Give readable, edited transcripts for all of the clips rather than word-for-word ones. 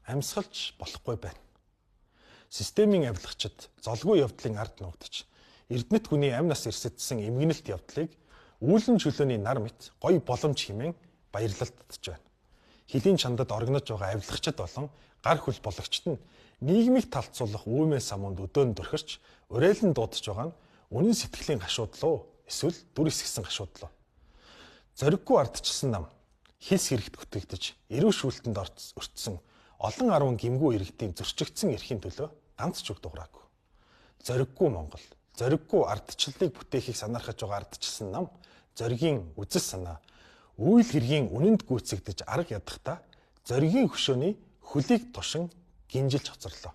амьсгалж болохгүй байна. Системийн авилгачид золгүй явдлын ард нуугдаж, Эрдэнэт хүний амь нас эрсэтсэн эмгэнэлт явдлыг үүлэн чөлөөний нар мэт гоё боломж хэмээн баярлалтдж байна. Хилийн чандад оргинож байгаа авилгачид болон гар хөл бологчд нь нийгмийг талцуулах үүмээ самунд өдөөн дөрхирч, уриалан дуудаж байгаа нь үнэн сэтгэлийн гашуудлуу эсвэл дүр эсгсэн гашуудлуу. Зориггүй ардчилсан нам хилс хэрэгт бүтгэгдэж, эрүү шүүлтэнд өртсөн олон 10 гимгүү иргэдийн зөрчигдсөн эрхийн төлөө ганц ч үг дуграагүй. Зориггүй Монгол, зориггүй ардчлалыг бүтээхийг санаархаж байгаа ардчилсан нам зоригийн үзэл санаа, үйл хэргийн үнэнд гүйцэгдэж арга ядахдаа зоригийн хөшөөний хөлийг тушин гинжилж хоцорлоо.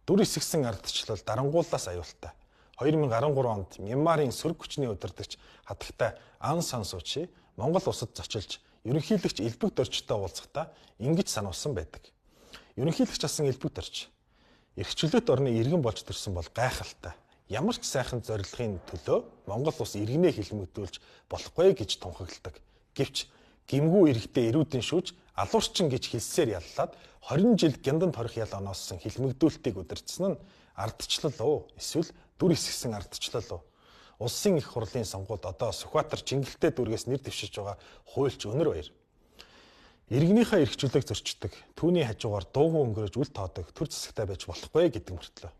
Дүр эсгсэн ардчлал дарангууллаас аюултай. 2013 онд Мянмарын сөрөг хүчний удирдагч хатагтай Ан Сан Суу Чи Монгол улсад зочилж ерөнхийлөгч элбэг дорчтой уулзахдаа ингэж сануулсан байдаг. Ерөнхийлөгч асан элбэг дорч эрх чөлөөт орны иргэн болж төрсөн бол гайхалтай. Ямар ч сайхан зорилгын төлөө Монгол улс иргэнээ хилмигдүүлж болохгүй гэж тунхагладаг. Гэвч гимгүү иргэдээ эрүүдэн шүүж алуурчин гэж хэлсээр яллаад 20 жил гяндан торих ял онооссон хилмигдүүлтийг удирдсан нь ардчлал уу эсвэл дүр эсгсэн ардчлал уу? Улсын их хурлын сонгуульд одоо Сүхбаатар Чингэлтэй дүүргээс нэр дэвшиж байгаа хуульч Өнөр баяр. Иргэнийхээ эрх чөлөөг зөрчдөг, түүний хажуугаар дуугүй өнгөрөөж үл тоодог төр засагтай байж болохгүй гэдэг мөртлөө.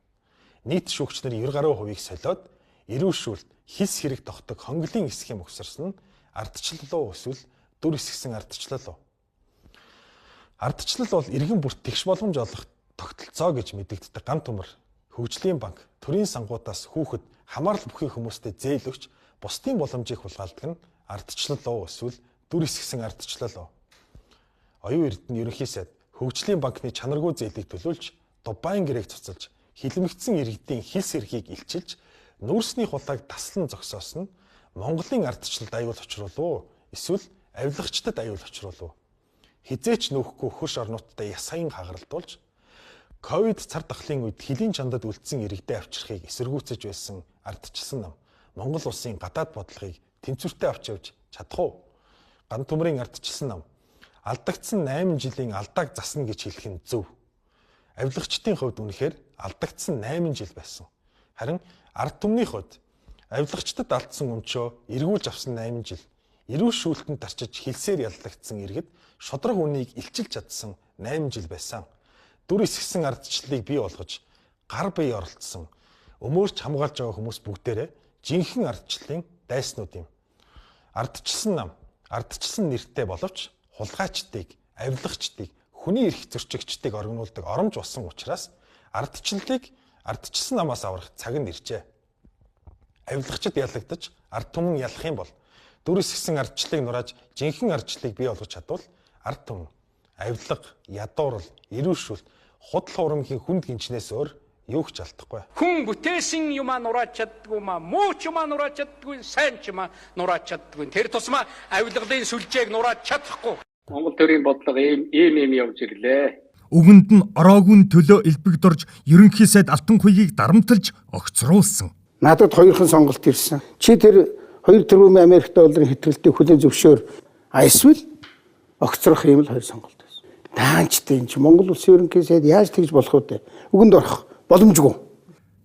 Нийт шүүгчнэр 90% солиод эрүү шүүлт хилс хэрэг тогтдог хонглын эсхийн өгсөрсөн нь ардчлал уу эсвэл дүр эсгсэн ардчлал уу? Ардчлал бол иргэн бүрт тэгш боломж олох тогтолцоо гэж мэдэгддэг гам төмөр, хөгжлийн банк, төрийн сангуудаас хүүхэд хамаарал бүхий хүмүүстэй зээл өгч бусдын боломжийг хулгайлдаг нь ардчлал уу эсвэл дүр эсгсэн ардчлал уу? Оюун эрдэнэ ерөнхий сайд хөгжлийн банкны чанаргүй зээлийг төлөөлж Дубайн гэрээг цуцалж хилмигдсэн иргэдийн хилс эрхийг илчилж нүүрсний хулгайг таслан зогсоосон нь Монголын ардчлалд аюул учруулав эсвэл авилгачдад аюул учруулав? Хизээч нөөхгүй хөрш орнуудтай ясаян хагаралдуулж ковид цар тахлын үед хилийн чандад үлдсэн иргэдээ авчрахыг эсэргүүцэж байсан ардчилсан нам Монгол улсын гадаад бодлогыг тэнцвэртэй авч явж чадах уу? Ган төмрийн ардчилсан нам алдагдсан 8 жилийн алдааг засна гэж хэлэх нь зөв. Авилгачдын хувьд үнэхээр алдагдсан 8 жил байсан. Харин ард түмний хувьд авилгачдад алдсан өмчөө эргүүлж авсан 8 жил, эрүү шүүлтэнд тарчиж хилсээр яллагдсан иргэд шодрог үнийг илчилж чадсан 8 жил байсан. Дүр эсгсэн ардчлалыг бий болгож гар бие оролцсон өмөрч хамгаалж байгаа хүмүүс бүгдээрээ жинхэнэ ардчлалын дайснууд юм. Ардчилсан нам, ардчилсан нэртэй боловч хулгайчдыг, авилгачдыг, хүний эрх зөрчигчдийг оргинуулдаг оромж болсон учраас ардчлалыг ардчилсан намаас аврах цаг нь иржээ. Авилгачд ялагдаж ард түмэн ялах юм бол дүр эсгсэн ардчлалыг нурааж жинхэнэ ардчлалыг бий болгож чадвал ард түмэн авилга, ядуурл, эрүү шүүлт, худал хуурмгийн хүнд гинчнээс өөр юу ч алдахгүй. Хүн бүтээсэн юмаа нурааж чаддгүй маа, муу ч юмаа нурааж чаддгүй, сайн ч юмаа нурааж чаддгүй. Тэр тусмаа авилгалын сүлжээг нурааж чадахгүй. Монгол төрийн бодлого ийм явж ирлээ. Үгэнд нь ороогүй төлөө элбэг дорж ерөнхий сайд Алтан хуйгийг дарамтлж огцруулсан. Надад 2хан сонголт ирсэн. Чи тэр 2 тэрбум Америк долларын хэтгэлтийг хүлээн зөвшөөр. Эсвэл огцрох юм л 2 сонголт байсан. Даанчтай энэ чи Монгол улсын ерөнхий сайд яаж тэгж болох вэ? Үгэнд орох боломжгүй.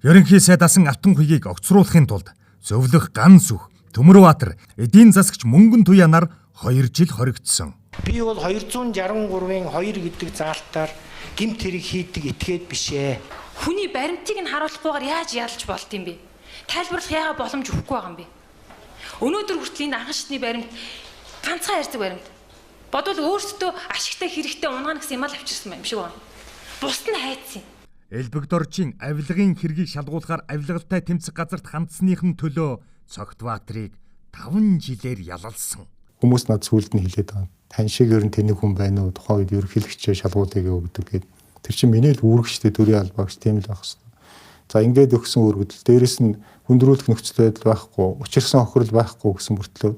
Ерөнхий сайд асан Алтан хуйгийг огцруулахын тулд зөвлөх Ган Сүх, Төмөрбаатар, эдийн засагч Мөнгөн Туянаар 2 жил хоригдсон. Би бол 263-ын 2 гэдэг заалтаар гэмт хэрэг хийдэг этгээд бишээ. Хүний баримтыг нь харуулахгүйгээр яаж ялж болт юм бэ? Тайлбарлах яага боломж өгөхгүй байгаа юм бэ? Өнөөдөр хүртэл энэ анхан шатны баримт ганцхан ярьдаг баримт. Бодвол өөрсдөө ашигтай хэрэгтэй унгана гэсэн юм л авчирсан юм шиг байна. Бусд нь хайцсан. Элбэг доржийн авилгын хэргийг шалгуулахаар авилгалтай тэмцэх газарт хандсаныхын төлөө Цогтбаатрыг 5 жилээр ялалсан. Хүмүүс над сүлд нь хэлээд байгаа. Тань шиг ер нь тэнэг хүн байна уу? Тухайн үед ерөнхийлөгчөө шалгуулъя өгдөг гэдэг. Тэр чинь миний л үүрэгчтэй төрийн албаагч тийм л байх хэвээр. За ингээд өгсөн үүрэгдэл дээрэс нь хүндрүүлэх нөхцөл байдал байхгүй, учирсан охирол байхгүй гэсэн мөртлөө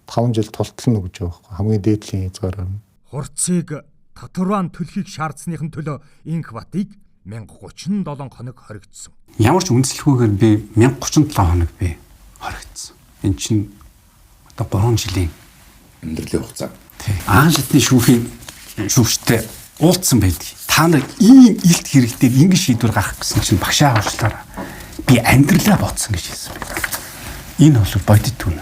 5 жил тултлана гэж байгаа байхгүй. Хамгийн дээдлийн хязгаараар. Хурцыг татварван төлөхийг шаардсаныхын төлөө Инх Батыг 1037 хоног хоригдсон. Ямар ч үндэслэхгүйгээр би 1037 хоног би хоригдсон. Энд чинь одоо 3 жилийн амьдралын хугацаа. Анхан шатны шүүхийн шүүгчтэй уулзсан байдаг. та нар ийм илт хэрэгтэй ингэ шийдвэр гаргах гэсэн чинь багшаа уучлаарай. Би амьдралаа бодсон гэж хэлсэн байна. Энэ бол бодит түн.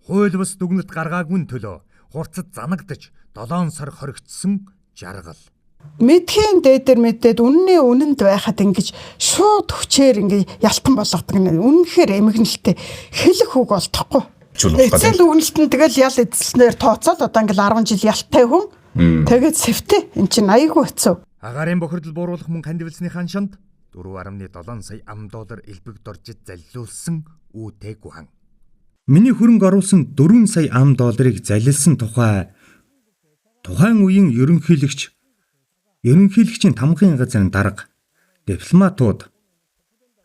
Хууль бус дүгнэлт гаргаагүй төлөө хурцад занагдаж 7 сар хоригдсон жаргал. Мэдхийн дээдэр мэдээд үнний үнэнд байхад ингэж шууд хүчээр ингэ ялтан болгодог нь үнэхээр эмгэнэлтэй хэлэх үг болтохгүй. Эцэл үгнэлтэн тэгэл ял эзэлснээр тооцоод одоо ингээл 10 жил ялтай хүн. Тэгээд сэвтэ эн чинь аягүй хэцүү. Агаарын бохирдол бууруулах мөн хандивлсныхаа шанд 4.7 сая $, элбэг доржид заллиулсан үүтэйг хан. Миний хөрөнгө оруулсан $4 сая залилсан тухайн үеийн ерөнхийлөгчийн тамгын газрын дарга, дипломатууд,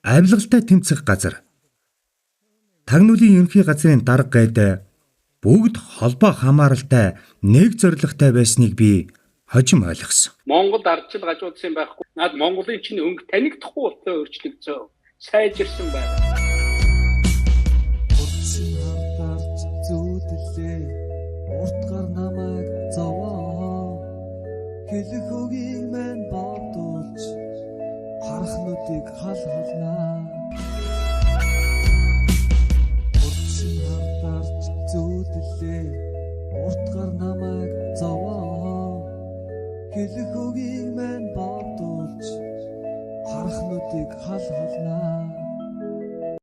авилгалтай тэмцэх газар, тагнуулын ерөнхий газрын дарга гэдэг бүгд холбоо хамааралтай нэг зорилготой байсныг би хожим ойлгосон. Монгол ардчил гажуудсан байхгүй. Наад Монголын чинь өнгө танигдахгүй болтой өөрчлөгдсөн. Сайжирсан байна. Уртгар намайг зовоо. Хэлэх үгийг мэн бодулж харахнуудыг халхалнаа. Урчин хартаарч зүүдлээ. Уртгар намайг зовоо. Хэлэх үгийг мэн бодулж харахнуудыг халхалнаа.